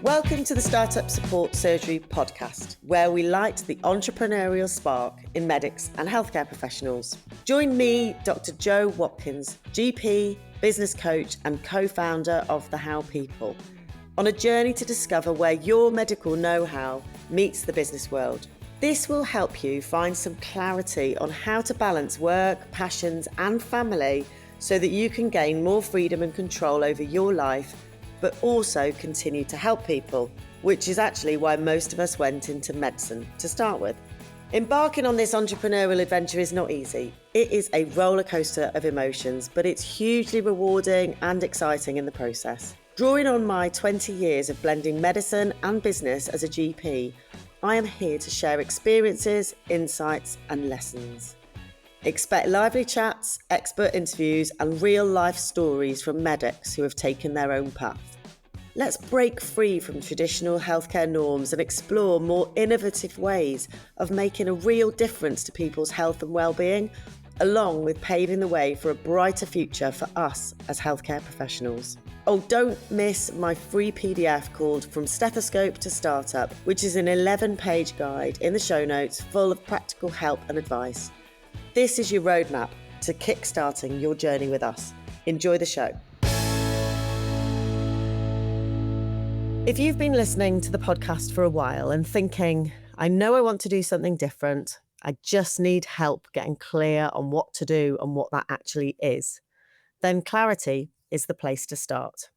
Welcome to the Startup Support Surgery podcast, where we light the entrepreneurial spark in medics and healthcare professionals. Join me, Dr. Jo Watkins, GP, business coach and co-founder of The How People, on a journey to discover where your medical know-how meets the business world. This will help you find some clarity on how to balance work, passions and family so that you can gain more freedom and control over your life, but also continue to help people, which is actually why most of us went into medicine to start with. Embarking on this entrepreneurial adventure is not easy. It is a roller coaster of emotions, but it's hugely rewarding and exciting in the process. Drawing on my 20 years of blending medicine and business as a GP, I am here to share experiences, insights and lessons. Expect lively chats, expert interviews and real-life stories from medics who have taken their own path. Let's break free from traditional healthcare norms and explore more innovative ways of making a real difference to people's health and well-being, along with paving the way for a brighter future for us as healthcare professionals. Oh, don't miss my free PDF called From Stethoscope to Startup, which is an 11-page guide in the show notes full of practical help and advice. This is your roadmap to kickstarting your journey with us. Enjoy the show. If you've been listening to the podcast for a while and thinking, I know I want to do something different, I just need help getting clear on what to do and what that actually is, then Clarity is the place to start.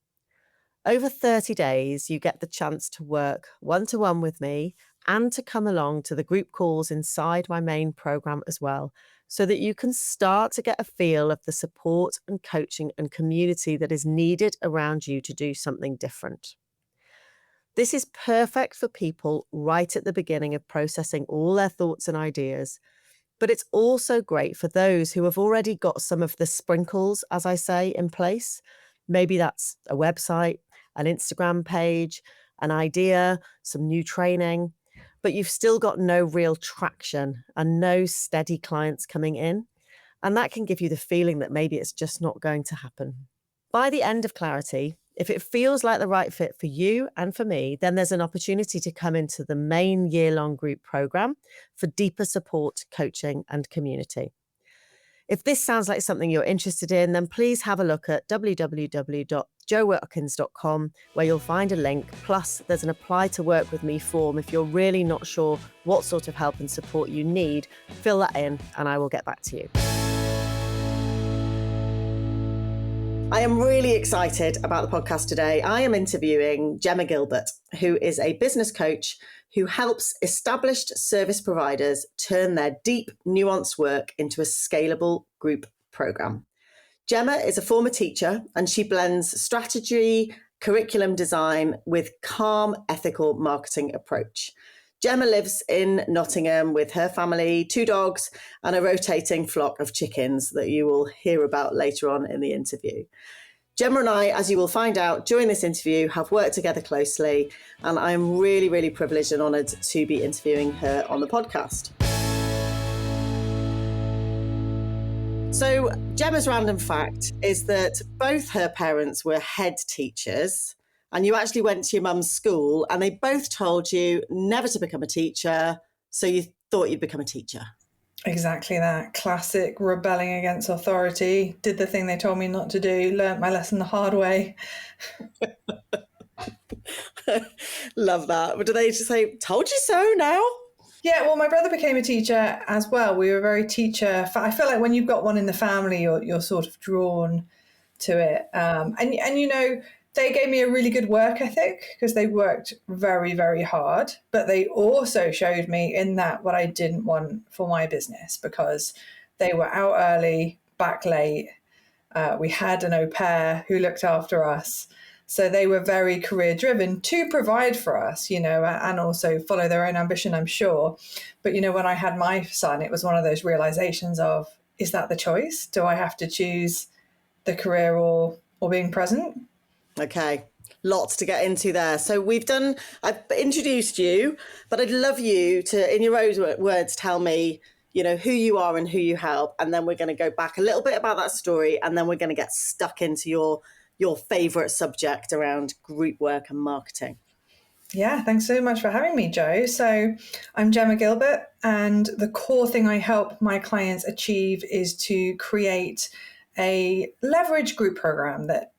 Over 30 days, you get the chance to work one-to-one with me and to come along to the group calls inside my main program as well, so that you can start to get a feel of the support and coaching and community that is needed around you to do something different. This is perfect for people right at the beginning of processing all their thoughts and ideas, but it's also great for those who have already got some of the sprinkles, as I say, in place. Maybe that's a website, an Instagram page, an idea, some new training, but you've still got no real traction and no steady clients coming in. And that can give you the feeling that maybe it's just not going to happen. By the end of Clarity, if it feels like the right fit for you and for me, then there's an opportunity to come into the main year-long group program for deeper support, coaching and community. If this sounds like something you're interested in, then please have a look at www.jowatkins.com, where you'll find a link. Plus, there's an apply to work with me form. If you're really not sure what sort of help and support you need, fill that in and I will get back to you. I am really excited about the podcast today. I am interviewing Gemma Gilbert, who is a business coach who helps established service providers turn their deep, nuanced work into a scalable group program. Gemma is a former teacher and she blends strategy, curriculum design with calm, ethical marketing approach. Gemma lives in Nottingham with her family, 2 dogs, and a rotating flock of chickens that you will hear about later on in the interview. Gemma and I, as you will find out during this interview, have worked together closely, and I'm really, really privileged and honoured to be interviewing her on the podcast. So Gemma's random fact is that both her parents were head teachers, and you actually went to your mum's school and they both told you never to become a teacher, so you thought you'd become a teacher. Exactly that. Classic rebelling against authority. Did the thing they told me not to do, learnt my lesson the hard way. Love that. But do they just say, told you so now? Yeah, well, my brother became a teacher as well. We were very teacher. I feel like when you've got one in the family, you're sort of drawn to it. And you know, they gave me a really good work ethic because they worked very, very hard. But they also showed me in that what I didn't want for my business, because they were out early, back late. We had an au pair who looked after us. So they were very career driven to provide for us, you know, and also follow their own ambition, I'm sure. But, you know, when I had my son, it was one of those realizations of, is that the choice? Do I have to choose the career or being present? Okay, lots to get into there. So I've introduced you, but I'd love you to, in your own words, tell me, you know, who you are and who you help. And then we're going to go back a little bit about that story. And then we're going to get stuck into your favourite subject around group work and marketing. Yeah, thanks so much for having me, Joe. So I'm Gemma Gilbert, and the core thing I help my clients achieve is to create a leverage group program that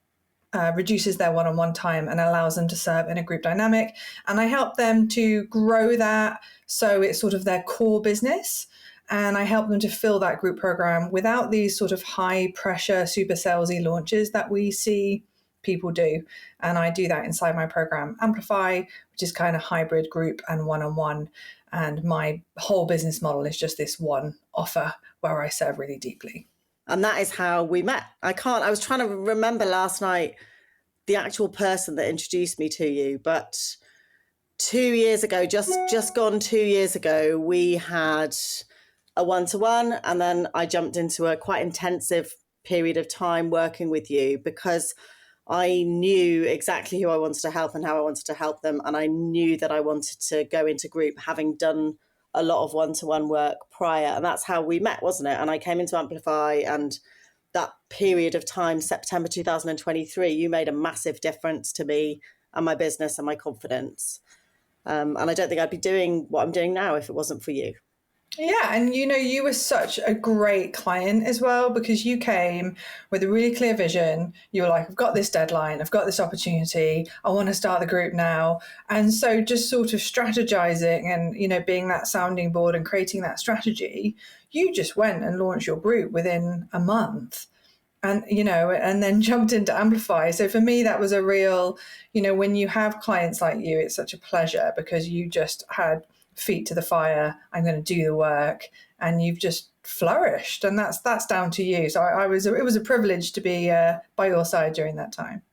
reduces their one-on-one time and allows them to serve in a group dynamic. And I help them to grow that so it's sort of their core business. And I help them to fill that group program without these sort of high pressure, super salesy launches that we see people do. And I do that inside my program Amplify, which is kind of hybrid group and one-on-one. And my whole business model is just this one offer where I serve really deeply. And that is how we met. I was trying to remember last night the actual person that introduced me to you, but 2 years ago, just gone 2 years ago, we had a one-to-one, and then I jumped into a quite intensive period of time working with you because I knew exactly who I wanted to help and how I wanted to help them. And I knew that I wanted to go into group, having done a lot of one-to-one work prior. And that's how we met, wasn't it? And I came into Amplify, and that period of time, September 2023, you made a massive difference to me and my business and my confidence. And I don't think I'd be doing what I'm doing now if it wasn't for you. Yeah, and you were such a great client as well because you came with a really clear vision. You were like, I've got this deadline, I've got this opportunity, I want to start the group now. And so just sort of strategizing and, being that sounding board and creating that strategy, you just went and launched your group within a month. And, and then jumped into Amplify. So for me, that was a real, when you have clients like you, it's such a pleasure because you just had feet to the fire. I'm going to do the work, and you've just flourished, and that's down to you. So it was a privilege to be by your side during that time.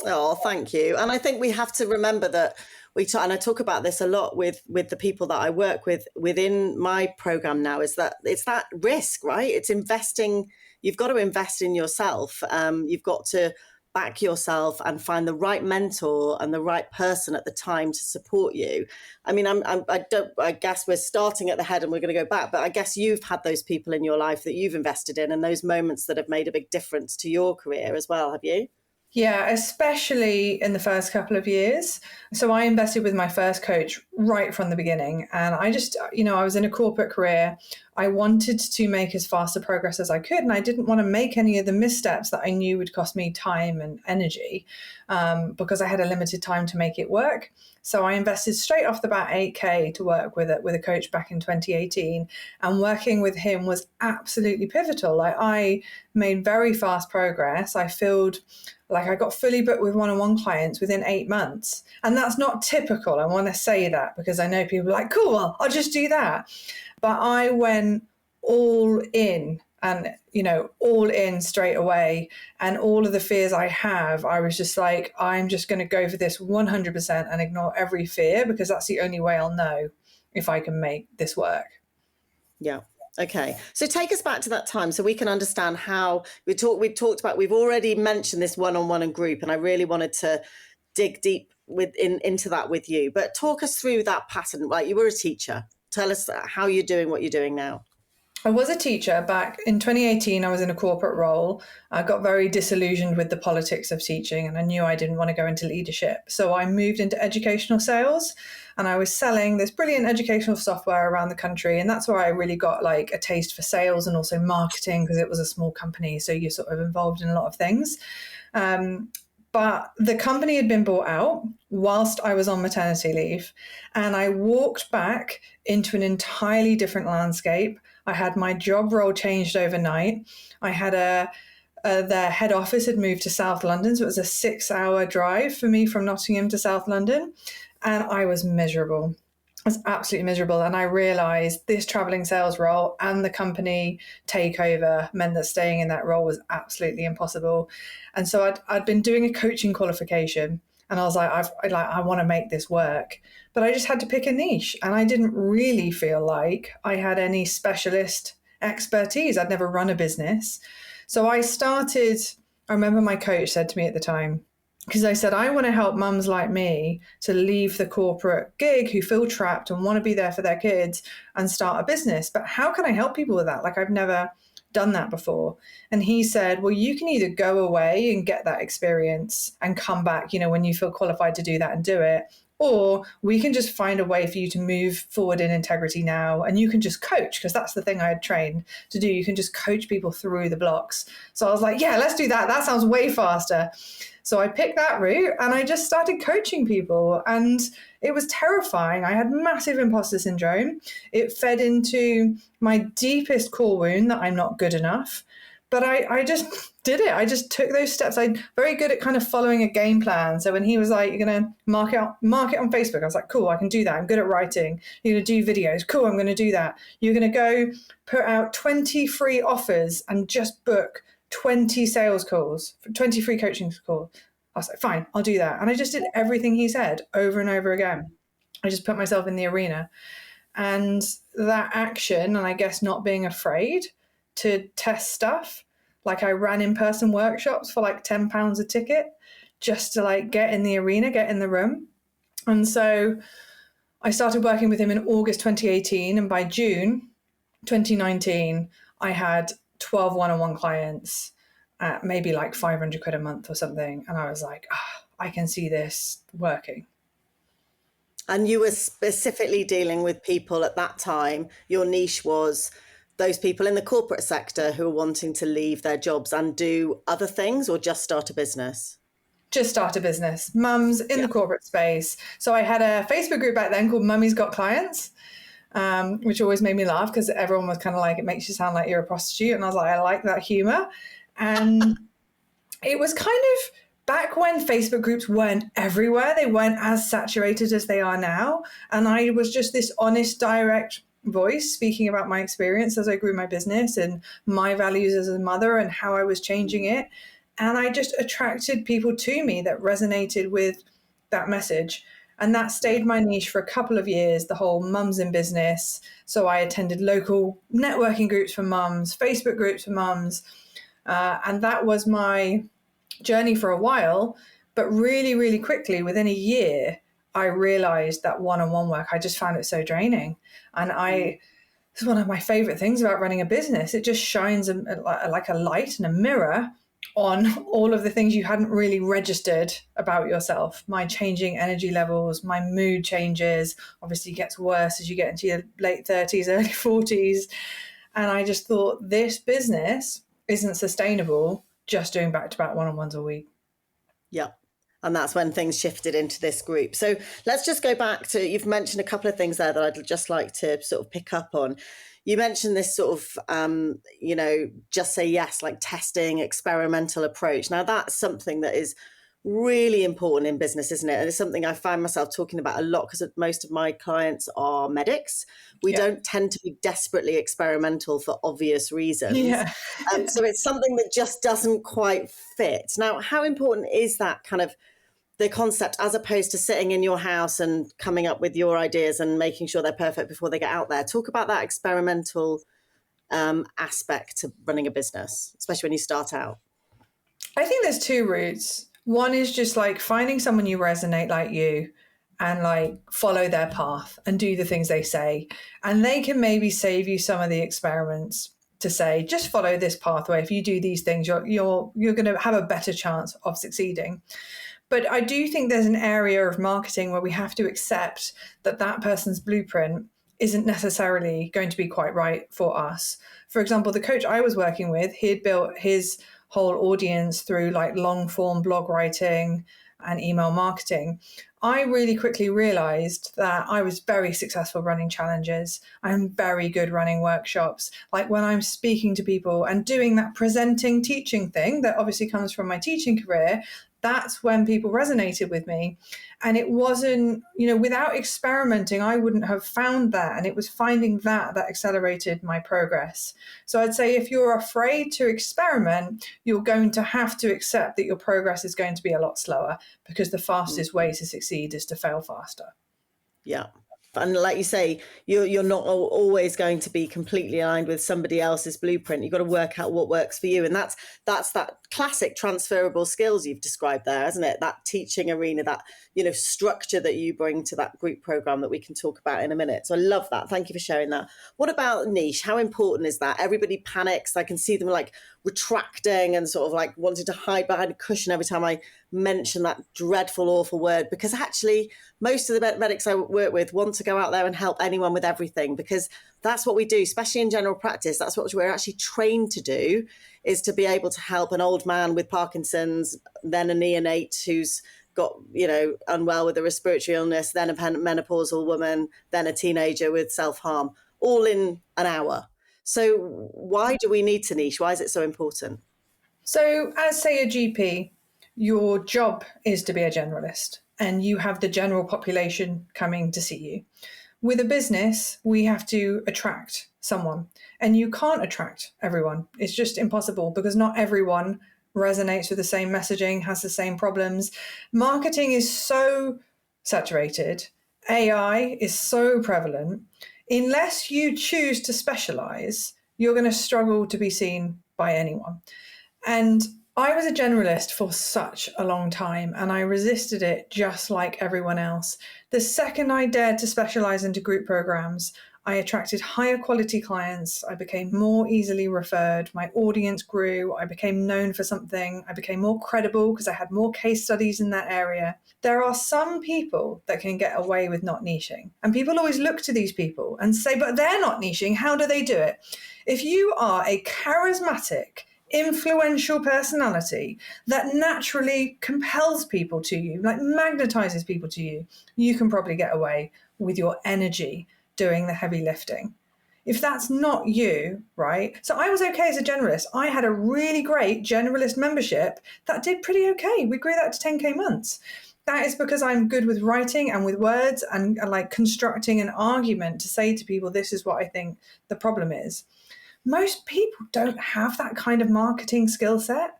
Oh, thank you. And I think we have to remember that and I talk about this a lot with the people that I work with within my program now, is that it's that risk, right? It's investing. You've got to invest in yourself. You've got to back yourself and find the right mentor and the right person at the time to support you. I mean, I guess we're starting at the head and we're going to go back, but I guess you've had those people in your life that you've invested in and those moments that have made a big difference to your career as well, have you? Yeah, especially in the first couple of years. So I invested with my first coach right from the beginning. And I just, I was in a corporate career. I wanted to make as fast a progress as I could. And I didn't want to make any of the missteps that I knew would cost me time and energy because I had a limited time to make it work. So I invested straight off the bat 8K to work with a coach back in 2018. And working with him was absolutely pivotal. Like I made very fast progress. I got fully booked with one-on-one clients within 8 months. And that's not typical. I want to say that because I know people are like, cool, well, I'll just do that. But I went all in and, all in straight away. And all of the fears I have, I was just like, I'm just going to go for this 100% and ignore every fear because that's the only way I'll know if I can make this work. Yeah. Okay. So take us back to that time so we can understand how we've talked about, we've already mentioned this one-on-one and group, and I really wanted to dig deep into that with you, but talk us through that pattern. Like, you were a teacher. Tell us how you're doing what you're doing now. I was a teacher back in 2018. I was in a corporate role. I got very disillusioned with the politics of teaching and I knew I didn't want to go into leadership. So I moved into educational sales and I was selling this brilliant educational software around the country. And that's where I really got like a taste for sales and also marketing because it was a small company. So you're sort of involved in a lot of things. But the company had been bought out whilst I was on maternity leave. And I walked back into an entirely different landscape. I had my job role changed overnight. I had their head office had moved to South London. So it was a 6-hour drive for me from Nottingham to South London. And I was miserable. I was absolutely miserable. And I realized this traveling sales role and the company takeover meant that staying in that role was absolutely impossible. And so I'd been doing a coaching qualification and I was like, I want to make this work. But I just had to pick a niche. And I didn't really feel like I had any specialist expertise. I'd never run a business. So I remember my coach said to me at the time, because I said, I want to help mums like me to leave the corporate gig who feel trapped and want to be there for their kids and start a business. But how can I help people with that? Like, I've never done that before. And he said, well, you can either go away and get that experience and come back, when you feel qualified to do that and do it, or we can just find a way for you to move forward in integrity now, and you can just coach, because that's the thing I had trained to do. You can just coach people through the blocks. So I was like, yeah, let's do that. That sounds way faster. So I picked that route and I just started coaching people, and it was terrifying. I had massive imposter syndrome. It fed into my deepest core wound that I'm not good enough. But I just did it. I just took those steps. I'm very good at kind of following a game plan. So when he was like, you're going to market on Facebook, I was like, cool, I can do that. I'm good at writing. You're going to do videos. Cool, I'm going to do that. You're going to go put out 20 free offers and just book 20 sales calls, 20 free coaching calls. I was like, fine, I'll do that. And I just did everything he said over and over again. I just put myself in the arena. And that action, and I guess not being afraid to test stuff. Like I ran in-person workshops for like £10 a ticket just to like get in the arena, get in the room. And so I started working with him in August 2018. And by June 2019, I had 12 one-on-one clients at maybe like 500 quid a month or something. And I was like, I can see this working. And you were specifically dealing with people at that time. Your niche was those people in the corporate sector who are wanting to leave their jobs and do other things, or just start a business? Just start a business. Mums in the corporate space. So I had a Facebook group back then called Mummy's Got Clients, which always made me laugh because everyone was kind of like, it makes you sound like you're a prostitute. And I was like, I like that humor. And it was kind of back when Facebook groups weren't everywhere. They weren't as saturated as they are now. And I was just this honest, direct voice speaking about my experience as I grew my business and my values as a mother and how I was changing it. And I just attracted people to me that resonated with that message. And that stayed my niche for a couple of years, the whole mums in business. So I attended local networking groups for mums, Facebook groups for mums. And that was my journey for a while. But really, really quickly, within a year, I realized that one-on-one work, I just found it so draining. And this is one of my favorite things about running a business. It just shines like a light and a mirror on all of the things you hadn't really registered about yourself. My changing energy levels, my mood changes, obviously gets worse as you get into your late 30s, early 40s. And I just thought, this business isn't sustainable just doing back-to-back one-on-ones a week. Yeah. And that's when things shifted into this group. So let's just go back to, you've mentioned a couple of things there that I'd just like to sort of pick up on. You mentioned this sort of, just say yes, like testing, experimental approach. Now that's something that is really important in business, isn't it? And it's something I find myself talking about a lot because most of my clients are medics. We don't tend to be desperately experimental for obvious reasons. Yeah. So it's something that just doesn't quite fit. Now, how important is that kind of the concept as opposed to sitting in your house and coming up with your ideas and making sure they're perfect before they get out there? Talk about that experimental aspect to running a business, especially when you start out. I think there's two routes. One is just like finding someone you resonate like you and like follow their path and do the things they say. And they can maybe save you some of the experiments to say, just follow this pathway. If you do these things, you're going to have a better chance of succeeding. But I do think there's an area of marketing where we have to accept that that person's blueprint isn't necessarily going to be quite right for us. For example, the coach I was working with, he had built his whole audience through like long form blog writing and email marketing. I really quickly realized that I was very successful running challenges. I'm very good running workshops. Like when I'm speaking to people and doing that presenting, teaching thing that obviously comes from my teaching career, that's when people resonated with me. And it wasn't, without experimenting, I wouldn't have found that. And it was finding that accelerated my progress. So I'd say if you're afraid to experiment, you're going to have to accept that your progress is going to be a lot slower, because the fastest way to succeed is to fail faster. Yeah. And like you say, you're not always going to be completely aligned with somebody else's blueprint. You've got to work out what works for you. And that's that classic transferable skills you've described there, isn't it? That teaching arena, that, structure that you bring to that group program that we can talk about in a minute. So I love that. Thank you for sharing that. What about niche? How important is that? Everybody panics. I can see them like retracting and sort of like wanting to hide behind a cushion every time I mention that dreadful, awful word, because actually most of the medics I work with want to go out there and help anyone with everything, because that's what we do, especially in general practice. That's what we're actually trained to do, is to be able to help an old man with Parkinson's, then a neonate who's got, unwell with a respiratory illness, then a menopausal woman, then a teenager with self-harm, all in an hour. So why do we need to niche? Why is it so important? So as, say, a GP, your job is to be a generalist and you have the general population coming to see you. With a business, we have to attract someone, and you can't attract everyone. It's just impossible, because not everyone resonates with the same messaging, has the same problems. Marketing is so saturated. AI is so prevalent. Unless you choose to specialize, you're going to struggle to be seen by anyone. And I was a generalist for such a long time, and I resisted it just like everyone else. The second I dared to specialize into group programs, I attracted higher quality clients. I became more easily referred. My audience grew. I became known for something. I became more credible because I had more case studies in that area. There are some people that can get away with not niching. And people always look to these people and say, but they're not niching. How do they do it? If you are a charismatic, influential personality that naturally compels people to you, like magnetizes people to you, you can probably get away with your energy doing the heavy lifting. If that's not you, right? So I was okay as a generalist. I had a really great generalist membership that did pretty okay. We grew that to 10K months. That is because I'm good with writing and with words and like constructing an argument to say to people, this is what I think the problem is. Most people don't have that kind of marketing skill set.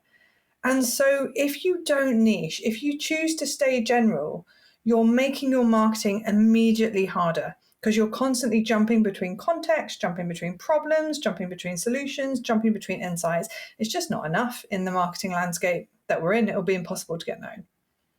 And so if you don't niche, if you choose to stay general, you're making your marketing immediately harder, because you're constantly jumping between context, jumping between problems, jumping between solutions, jumping between insights. It's just not enough in the marketing landscape that we're in. It'll be impossible to get known.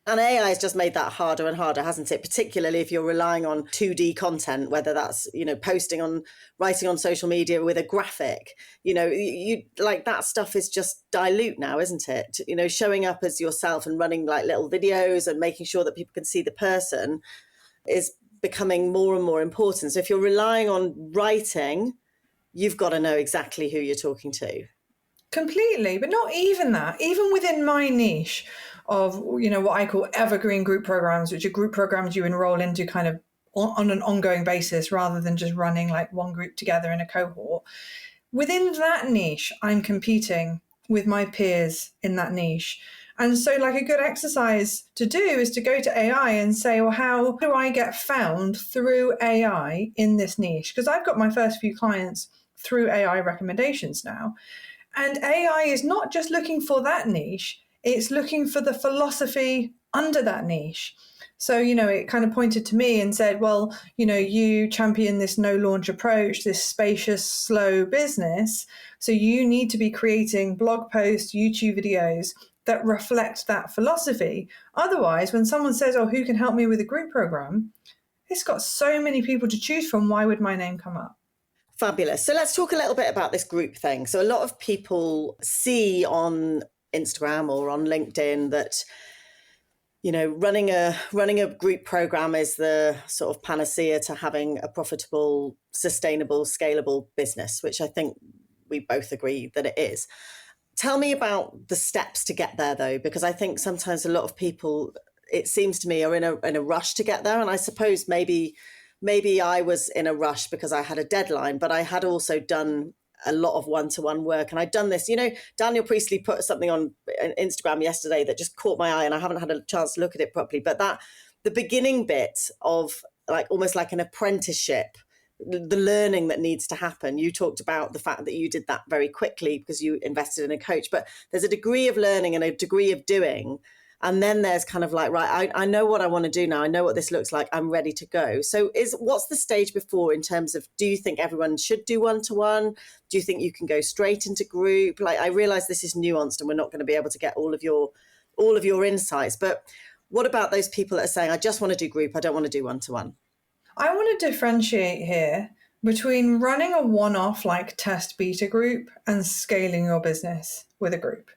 And AI has just made that harder and harder, hasn't it? Particularly if you're relying on 2D content, whether that's, writing on social media with a graphic, you like that stuff is just dilute now, isn't it? Showing up as yourself and running like little videos and making sure that people can see the person is becoming more and more important. So if you're relying on writing, you've got to know exactly who you're talking to. Completely, but not even that. Even within my niche of, what I call evergreen group programs, which are group programs you enroll into kind of on an ongoing basis rather than just running like one group together in a cohort. Within that niche, I'm competing with my peers in that niche. And so like a good exercise to do is to go to AI and say, well, how do I get found through AI in this niche? Because I've got my first few clients through AI recommendations now. And AI is not just looking for that niche, it's looking for the philosophy under that niche. So, it kind of pointed to me and said, well, you champion this no launch approach, this spacious, slow business. So you need to be creating blog posts, YouTube videos that reflect that philosophy. Otherwise, when someone says, oh, who can help me with a group program? It's got so many people to choose from. Why would my name come up? Fabulous. So let's talk a little bit about this group thing. So a lot of people see on Instagram or on LinkedIn that, running a group program is the sort of panacea to having a profitable, sustainable, scalable business, which I think we both agree that it is. Tell me about the steps to get there, though, because I think sometimes a lot of people, it seems to me, are in a rush to get there. And I suppose maybe I was in a rush because I had a deadline, but I had also done a lot of one-to-one work. And I'd done this, Daniel Priestley put something on Instagram yesterday that just caught my eye, and I haven't had a chance to look at it properly. But the beginning bit of like almost like an apprenticeship, the learning that needs to happen. You talked about the fact that you did that very quickly because you invested in a coach, but there's a degree of learning and a degree of doing. And then there's kind of like, right, I know what I want to do now. I know what this looks like. I'm ready to go. So what's the stage before in terms of, do you think everyone should do one-to-one? Do you think you can go straight into group? Like, I realize this is nuanced and we're not going to be able to get all of your insights, but what about those people that are saying, I just want to do group, I don't want to do one-to-one? I want to differentiate here between running a one-off like test beta group and scaling your business with a group.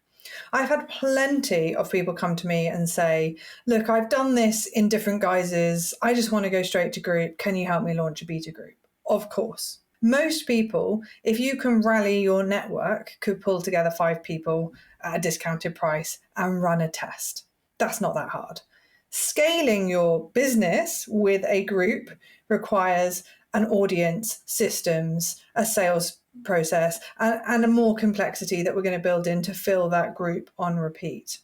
I've had plenty of people come to me and say, look, I've done this in different guises. I just want to go straight to group. Can you help me launch a beta group? Of course. Most people, if you can rally your network, could pull together 5 people at a discounted price and run a test. That's not that hard. Scaling your business with a group requires an audience, systems, a sales process, and a more complexity that we're going to build in to fill that group on repeat.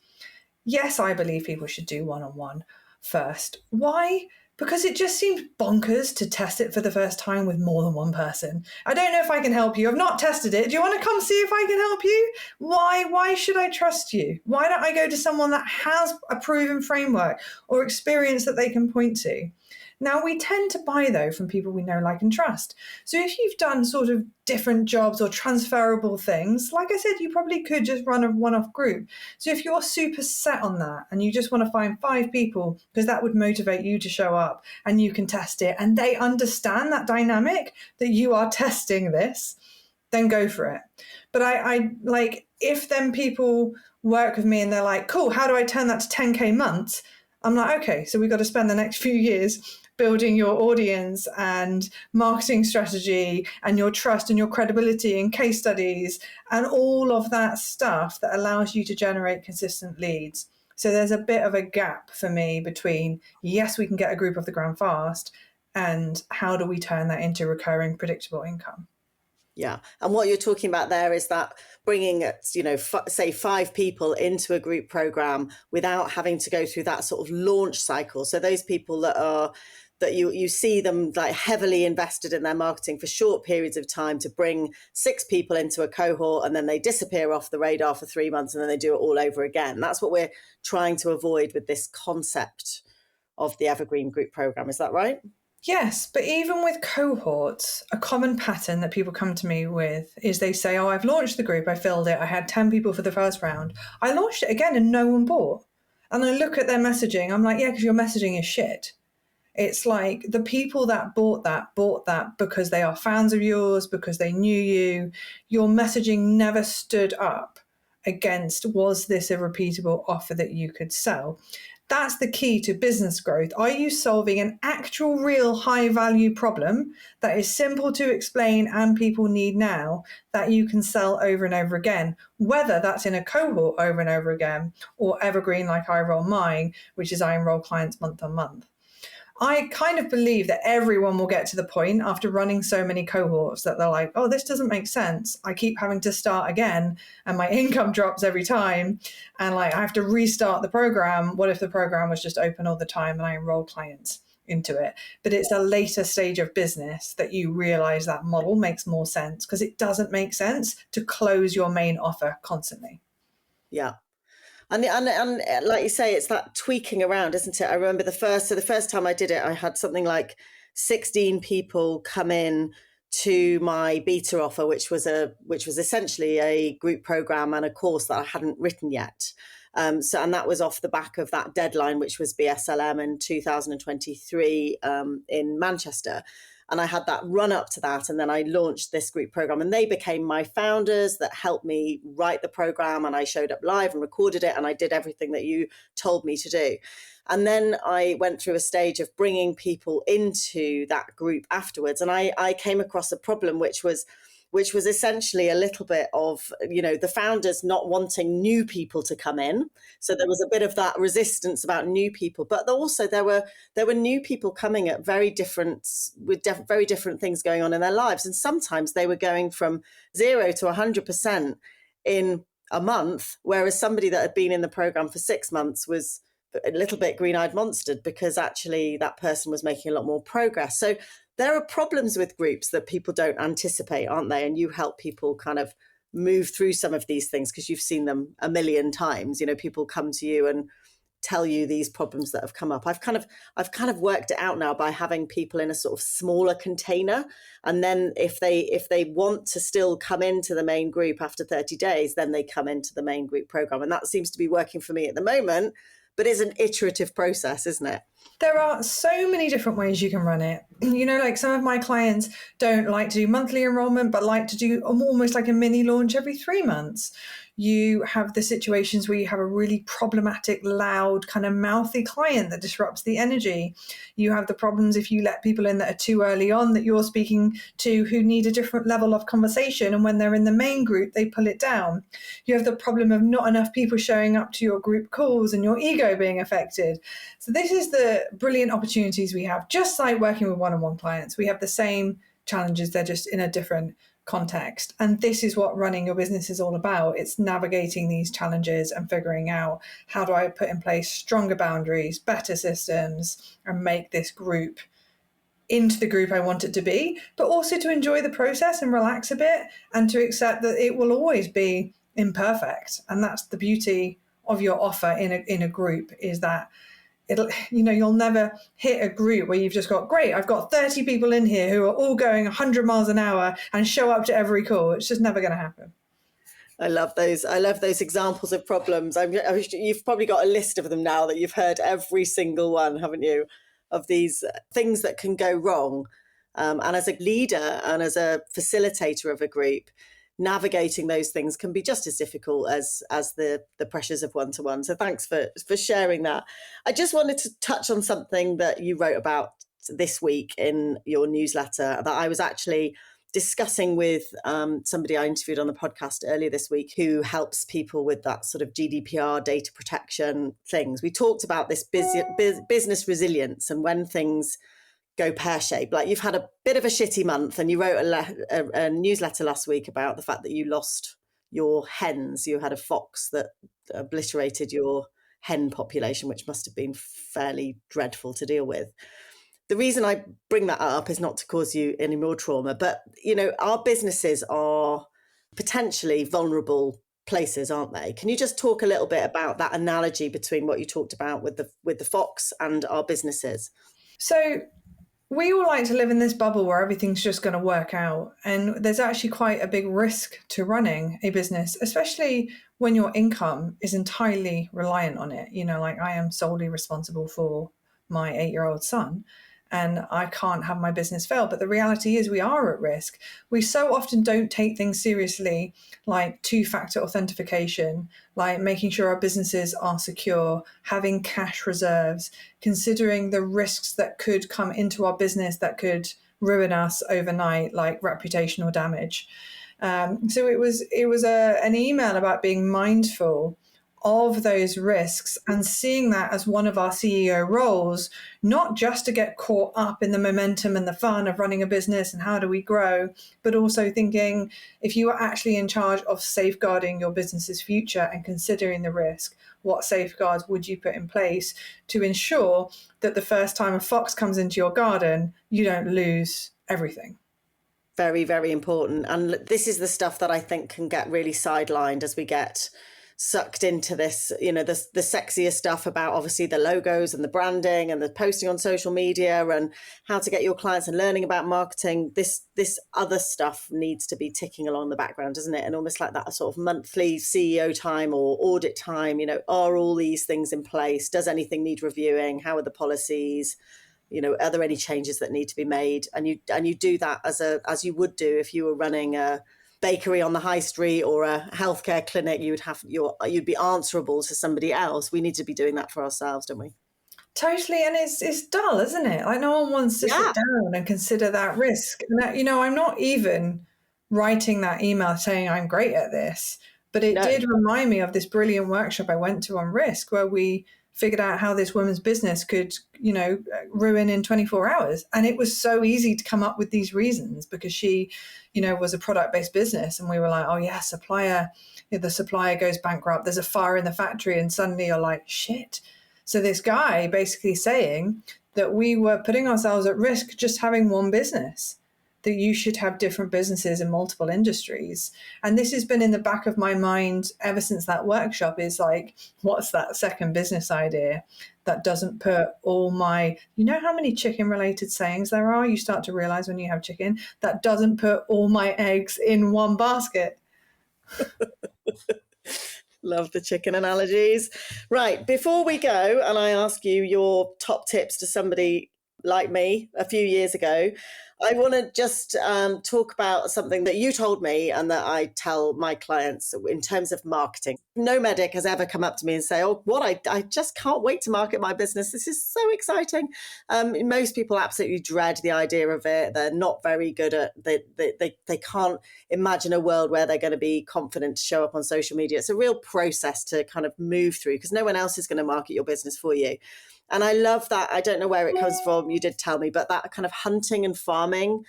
Yes, I believe people should do one-on-one first. Why? Because it just seems bonkers to test it for the first time with more than one person. I don't know if I can help you. I've not tested it. Do you want to come see if I can help you? Why should I trust you? Why don't I go to someone that has a proven framework or experience that they can point to? Now, we tend to buy, though, from people we know, like, and trust. So if you've done sort of different jobs or transferable things, like I said, you probably could just run a one-off group. So if you're super set on that and you just want to find 5 people, because that would motivate you to show up and you can test it, and they understand that dynamic that you are testing this, then go for it. But I like, if then people work with me and they're like, cool, how do I turn that to 10K months? I'm like, okay, so we've got to spend the next few years building your audience and marketing strategy and your trust and your credibility and case studies and all of that stuff that allows you to generate consistent leads. So there's a bit of a gap for me between, yes, we can get a group off the ground fast, and how do we turn that into recurring, predictable income? Yeah. And what you're talking about there is that bringing, say 5 people into a group program without having to go through that sort of launch cycle. So those people that you see them like heavily invested in their marketing for short periods of time to bring 6 people into a cohort, and then they disappear off the radar for 3 months and then they do it all over again. That's what we're trying to avoid with this concept of the Evergreen Group program. Is that right? Yes, but even with cohorts, a common pattern that people come to me with is they say, oh, I've launched the group, I filled it, I had 10 people for the first round. I launched it again and no one bought. And I look at their messaging, I'm like, yeah, because your messaging is shit. It's like the people that bought that because they are fans of yours, because they knew you. Your messaging never stood up against, was this a repeatable offer that you could sell? That's the key to business growth. Are you solving an actual, real high value problem that is simple to explain and people need now, that you can sell over and over again, whether that's in a cohort over and over again or evergreen like I roll mine, which is I enroll clients month on month? I kind of believe that everyone will get to the point after running so many cohorts that they're like, oh, this doesn't make sense. I keep having to start again and my income drops every time. And like, I have to restart the program. What if the program was just open all the time and I enroll clients into it? But it's a later stage of business that you realize that model makes more sense, because it doesn't make sense to close your main offer constantly. Yeah. And like you say, it's that tweaking around, isn't it? I remember the first time I did it, I had something like 16 people come in to my beta offer, which was essentially a group program and a course that I hadn't written yet. And that was off the back of that deadline, which was BSLM in 2023 in Manchester. And I had that run up to that. And then I launched this group program, and they became my founders that helped me write the program. And I showed up live and recorded it. And I did everything that you told me to do. And then I went through a stage of bringing people into that group afterwards. And I came across a problem, which was essentially a little bit of, the founders not wanting new people to come in. So there was a bit of that resistance about new people, but also there were new people coming at very different things going on in their lives. And sometimes they were going from 0 to 100% in a month, whereas somebody that had been in the program for 6 months was a little bit green-eyed monstered, because actually that person was making a lot more progress. So there are problems with groups that people don't anticipate, aren't they? And you help people kind of move through some of these things because you've seen them a million times. People come to you and tell you these problems that have come up. I've kind of worked it out now by having people in a sort of smaller container. And then if they want to still come into the main group after 30 days, then they come into the main group program. And that seems to be working for me at the moment, but it's an iterative process, isn't it? There are so many different ways you can run it. Like some of my clients don't like to do monthly enrollment, but like to do almost like a mini launch every 3 months. You have the situations where you have a really problematic, loud, kind of mouthy client that disrupts the energy. You have the problems if you let people in that are too early on that you're speaking to who need a different level of conversation. And when they're in the main group, they pull it down. You have the problem of not enough people showing up to your group calls and your ego being affected. So this is the brilliant opportunities we have. Just like working with one-on-one clients, we have the same challenges. They're just in a different context. And this is what running your business is all about. It's navigating these challenges and figuring out, how do I put in place stronger boundaries, better systems, and make this group into the group I want it to be, but also to enjoy the process and relax a bit, and to accept that it will always be imperfect. And that's the beauty of your offer in a group, is that you'll never hit a group where you've just got, great, I've got 30 people in here who are all going 100 miles an hour and show up to every call. It's just never going to happen. I love those examples of problems. You've probably got a list of them now that you've heard every single one, haven't you, of these things that can go wrong. And as a leader and as a facilitator of a group, navigating those things can be just as difficult as the pressures of one-to-one. So thanks for sharing that. I just wanted to touch on something that you wrote about this week in your newsletter that I was actually discussing with somebody I interviewed on the podcast earlier this week, who helps people with that sort of GDPR data protection things. We talked about this business resilience, and when things go pear-shaped, like you've had a bit of a shitty month, and you wrote a newsletter last week about the fact that you lost your hens. You had a fox that obliterated your hen population, which must have been fairly dreadful to deal with. The reason I bring that up is not to cause you any more trauma, but our businesses are potentially vulnerable places, aren't they? Can you just talk a little bit about that analogy between what you talked about with the fox and our businesses? So we all like to live in this bubble where everything's just going to work out. And there's actually quite a big risk to running a business, especially when your income is entirely reliant on it. Like I am solely responsible for my 8-year-old son, and I can't have my business fail. But the reality is we are at risk. We so often don't take things seriously, like 2-factor authentication, like making sure our businesses are secure, having cash reserves, considering the risks that could come into our business that could ruin us overnight, like reputational damage. So it was an email about being mindful of those risks and seeing that as one of our CEO roles, not just to get caught up in the momentum and the fun of running a business and how do we grow, but also thinking, if you are actually in charge of safeguarding your business's future and considering the risk, what safeguards would you put in place to ensure that the first time a fox comes into your garden, you don't lose everything? Very, very important. And this is the stuff that I think can get really sidelined as we get sucked into this, the sexier stuff about obviously the logos and the branding and the posting on social media and how to get your clients and learning about marketing. This other stuff needs to be ticking along the background, doesn't it? And almost like that sort of monthly CEO time or audit time, are all these things in place? Does anything need reviewing? How are the policies? Are there any changes that need to be made? And you do that as you would do if you were running a bakery on the high street or a healthcare clinic. You'd be answerable to somebody else. We need to be doing that for ourselves, don't we? Totally. And it's dull, isn't it? Like no one wants to sit down and consider that risk. And that, I'm not even writing that email saying I'm great at this, but it did remind me of this brilliant workshop I went to on risk, where we figured out how this woman's business could, ruin in 24 hours. And it was so easy to come up with these reasons because she, was a product-based business. And we were like, oh yeah, the supplier goes bankrupt. There's a fire in the factory. And suddenly you're like, shit. So this guy basically saying that we were putting ourselves at risk just having one business, that you should have different businesses in multiple industries. And this has been in the back of my mind ever since that workshop, is like, what's that second business idea that doesn't put all my, how many chicken related sayings there are? You start to realize when you have chicken, that doesn't put all my eggs in one basket. Love the chicken analogies. Right, before we go and I ask you your top tips to somebody like me a few years ago, I want to just talk about something that you told me and that I tell my clients in terms of marketing. No medic has ever come up to me and say, oh, I just can't wait to market my business. This is so exciting. Most people absolutely dread the idea of it. They're not very good at they can't imagine a world where they're going to be confident to show up on social media. It's a real process to kind of move through because no one else is going to market your business for you. And I love that. I don't know where it comes from. You did tell me, but that kind of hunting and farming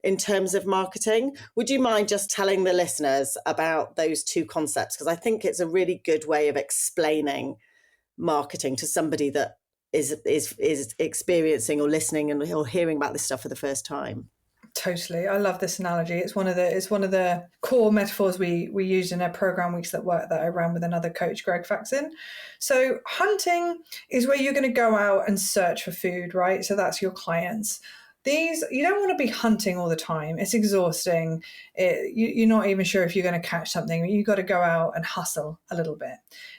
in terms of marketing. Would you mind just telling the listeners about those two concepts? Because I think it's a really good way of explaining marketing to somebody that is experiencing or listening or hearing about this stuff for the first time. Totally. I love this analogy. It's one of the core metaphors we used in our program weeks that I ran with another coach, Greg Faxon. So hunting is where you're going to go out and search for food, right? So that's your clients. You don't want to be hunting all the time. It's exhausting. You're not even sure if you're going to catch something. You've got to go out and hustle a little bit.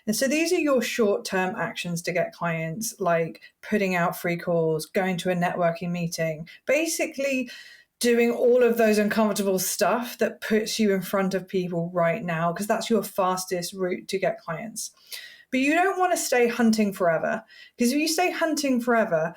And so these are your short-term actions to get clients, like putting out free calls, going to a networking meeting, basically doing all of those uncomfortable stuff that puts you in front of people right now, because that's your fastest route to get clients. But you don't want to stay hunting forever, because if you stay hunting forever,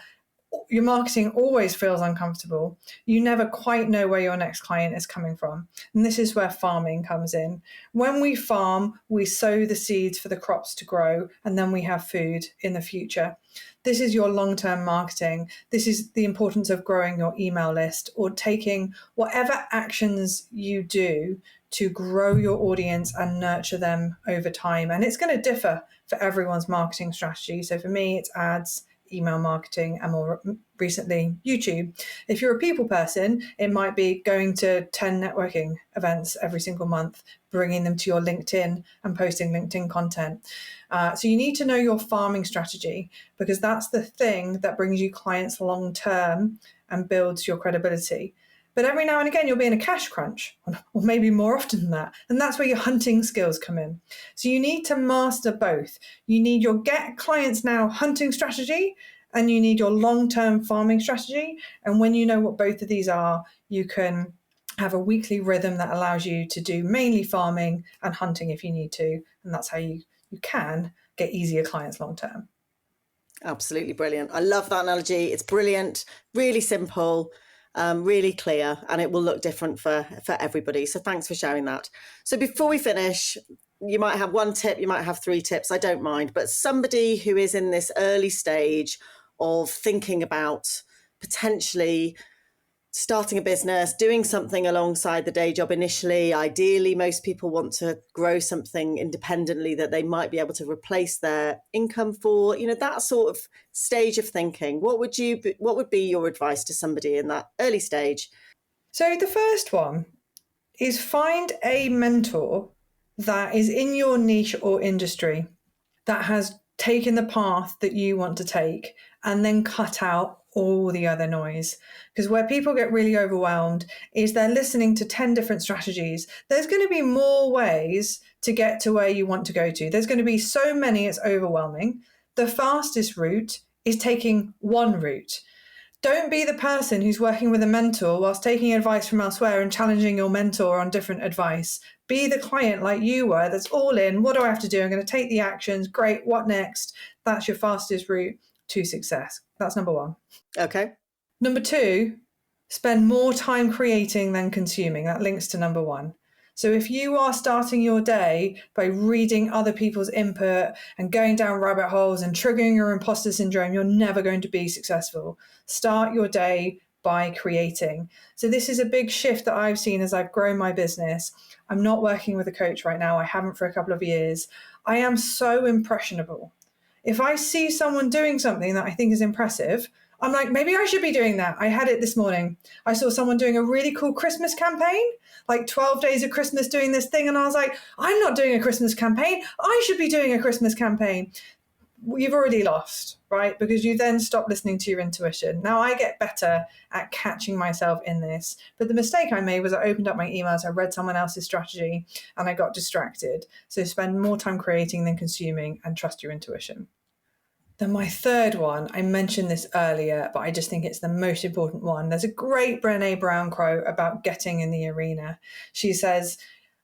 your marketing always feels uncomfortable. You never quite know where your next client is coming from. And this is where farming comes in. When we farm, we sow the seeds for the crops to grow, and then we have food in the future. This is your long-term marketing. This is the importance of growing your email list or taking whatever actions you do to grow your audience and nurture them over time. And it's going to differ for everyone's marketing strategy. So for me, it's ads, email marketing, and more recently, YouTube. If you're a people person, it might be going to 10 networking events every single month, bringing them to your LinkedIn and posting LinkedIn content. So you need to know your farming strategy, because that's the thing that brings you clients long term and builds your credibility. But every now and again, you'll be in a cash crunch, or maybe more often than that. And that's where your hunting skills come in. So you need to master both. You need your get clients now hunting strategy, and you need your long-term farming strategy. And when you know what both of these are, you can have a weekly rhythm that allows you to do mainly farming and hunting if you need to. And that's how you can get easier clients long-term. Absolutely brilliant. I love that analogy. It's brilliant, really simple. Really clear, and it will look different for everybody. So thanks for sharing that. So before we finish, you might have one tip, you might have 3 tips, I don't mind, but somebody who is in this early stage of thinking about potentially starting a business, doing something alongside the day job initially. Ideally, most people want to grow something independently that they might be able to replace their income for, that sort of stage of thinking. What would be your advice to somebody in that early stage? So the first one is find a mentor that is in your niche or industry that has taken the path that you want to take, and then cut out all the other noise. Because where people get really overwhelmed is they're listening to 10 different strategies. There's going to be more ways to get to where you want to go to. There's going to be so many, it's overwhelming. The fastest route is taking one route. Don't be the person who's working with a mentor whilst taking advice from elsewhere and challenging your mentor on different advice. Be the client like you were, that's all in. What do I have to do? I'm going to take the actions. Great. What next? That's your fastest route to success. That's number 1. Okay. Number 2, spend more time creating than consuming. That links to number 1. So if you are starting your day by reading other people's input and going down rabbit holes and triggering your imposter syndrome, you're never going to be successful. Start your day by creating. So this is a big shift that I've seen as I've grown my business. I'm not working with a coach right now. I haven't for a couple of years. I am so impressionable. If I see someone doing something that I think is impressive, I'm like, maybe I should be doing that. I had it this morning. I saw someone doing a really cool Christmas campaign, like 12 days of Christmas doing this thing. And I was like, I'm not doing a Christmas campaign. I should be doing a Christmas campaign. you've already lost, right? Because you then stop listening to your intuition. Now I get better at catching myself in this. But the mistake I made was I opened up my emails, I read someone else's strategy, and I got distracted. So spend more time creating than consuming, and trust your intuition. Then my third one, I mentioned this earlier, but I just think it's the most important one. There's a great Brené Brown quote about getting in the arena. She says,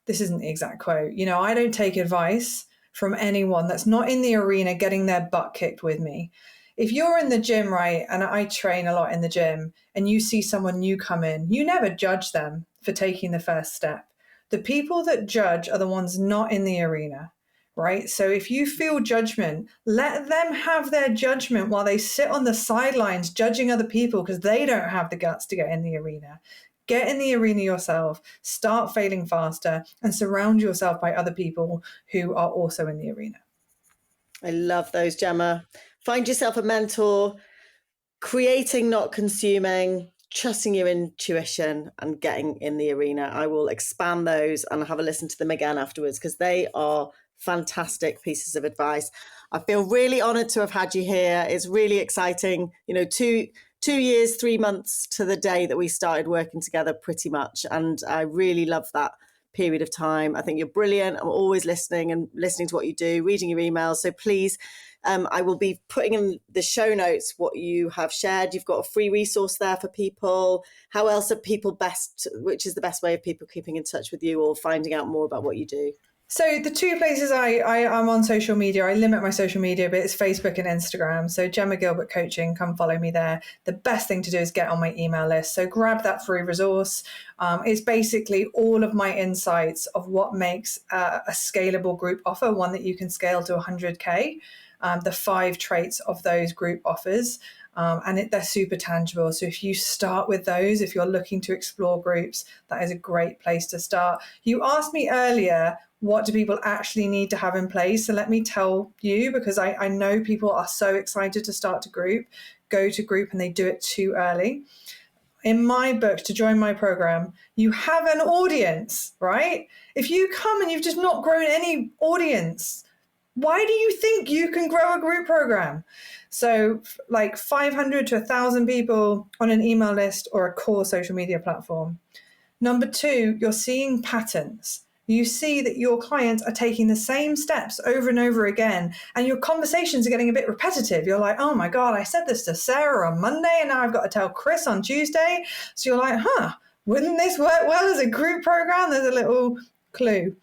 this isn't the exact quote, I don't take advice from anyone that's not in the arena getting their butt kicked with me. If you're in the gym, right, and I train a lot in the gym, and you see someone new come in, you never judge them for taking the first step. The people that judge are the ones not in the arena, right? So if you feel judgment, let them have their judgment while they sit on the sidelines judging other people because they don't have the guts to get in the arena. Get in the arena yourself, start failing faster, and surround yourself by other people who are also in the arena. I love those, Gemma. Find yourself a mentor, creating, not consuming, trusting your intuition, and getting in the arena. I will expand those and have a listen to them again afterwards because they are fantastic pieces of advice. I feel really honoured to have had you here. It's really exciting. 2 years, 3 months to the day that we started working together pretty much. And I really love that period of time. I think you're brilliant. I'm always listening to what you do, reading your emails. So please, I will be putting in the show notes what you have shared. You've got a free resource there for people. How else are people which is the best way of people keeping in touch with you or finding out more about what you do? So the two places I'm on social media, I limit my social media, but it's Facebook and Instagram. So Gemma Gilbert Coaching, come follow me there. The best thing to do is get on my email list. So grab that free resource. It's basically all of my insights of what makes a scalable group offer, one that you can scale to 100K, the 5 traits of those group offers. And they're super tangible. So if you start with those, if you're looking to explore groups, that is a great place to start. You asked me earlier, what do people actually need to have in place? So let me tell you, because I know people are so excited to start to go to group, and they do it too early. In my book, to join my program, you have an audience, right? If you come and you've just not grown any audience, why do you think you can grow a group program? So like 500 to 1,000 people on an email list or a core social media platform. Number 2, you're seeing patterns. You see that your clients are taking the same steps over and over again, and your conversations are getting a bit repetitive. You're like, oh my God, I said this to Sarah on Monday, and now I've got to tell Chris on Tuesday. So you're like, wouldn't this work well as a group program? There's a little clue.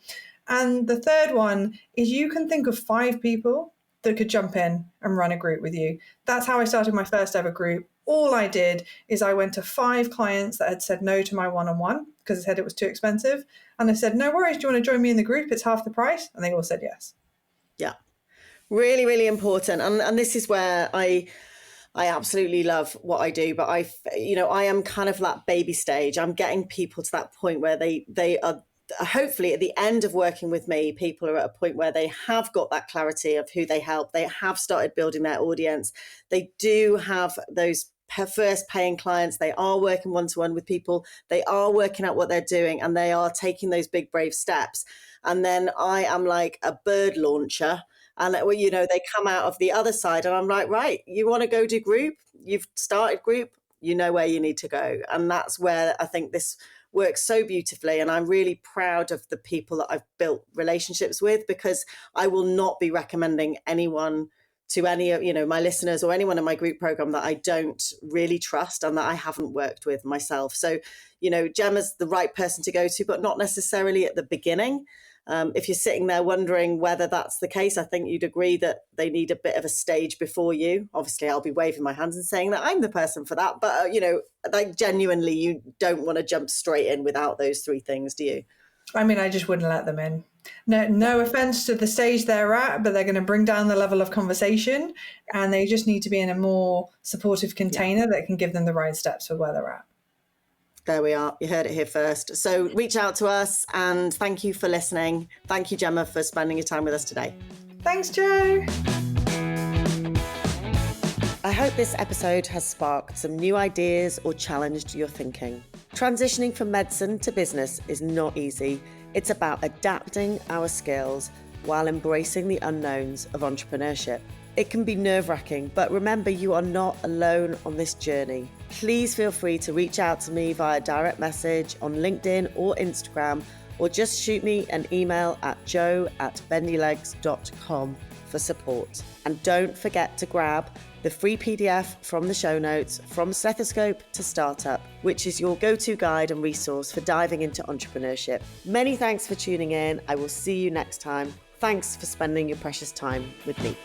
And the third one is you can think of 5 people that could jump in and run a group with you. That's how I started my first ever group. All I did is I went to 5 clients that had said no to my one-on-one because they said it was too expensive. And I said, no worries, do you want to join me in the group? It's half the price. And they all said yes. Yeah, really, really important. And this is where I absolutely love what I do, but I am kind of that baby stage. I'm getting people to that point where they are, hopefully at the end of working with me, people are at a point where they have got that clarity of who they help. They have started building their audience. They do have those first paying clients. They are working one-to-one with people. They are working out what they're doing, and they are taking those big, brave steps. And then I am like a bird launcher. And, they come out of the other side and I'm like, right, you want to go do group? You've started group, you know where you need to go. And that's where I think this works so beautifully. And I'm really proud of the people that I've built relationships with, because I will not be recommending anyone to any of my listeners or anyone in my group program that I don't really trust and that I haven't worked with myself. So, Gemma's the right person to go to, but not necessarily at the beginning. If you're sitting there wondering whether that's the case, I think you'd agree that they need a bit of a stage before you. Obviously, I'll be waving my hands and saying that I'm the person for that. But, like genuinely, you don't want to jump straight in without those 3 things, do you? I mean, I just wouldn't let them in. No offense to the stage they're at, but they're going to bring down the level of conversation, and they just need to be in a more supportive container that can give them the right steps for where they're at. There we are. You heard it here first. So reach out to us, and thank you for listening. Thank you, Gemma, for spending your time with us today. Thanks, Jo. I hope this episode has sparked some new ideas or challenged your thinking. Transitioning from medicine to business is not easy. It's about adapting our skills while embracing the unknowns of entrepreneurship. It can be nerve-wracking, but remember, you are not alone on this journey. Please feel free to reach out to me via direct message on LinkedIn or Instagram, or just shoot me an email at joe@bendylegs.com for support. And don't forget to grab the free PDF from the show notes, From Stethoscope to Startup, which is your go-to guide and resource for diving into entrepreneurship. Many thanks for tuning in. I will see you next time. Thanks for spending your precious time with me.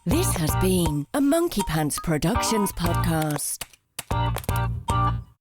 This has been a Monkey Pants Productions podcast.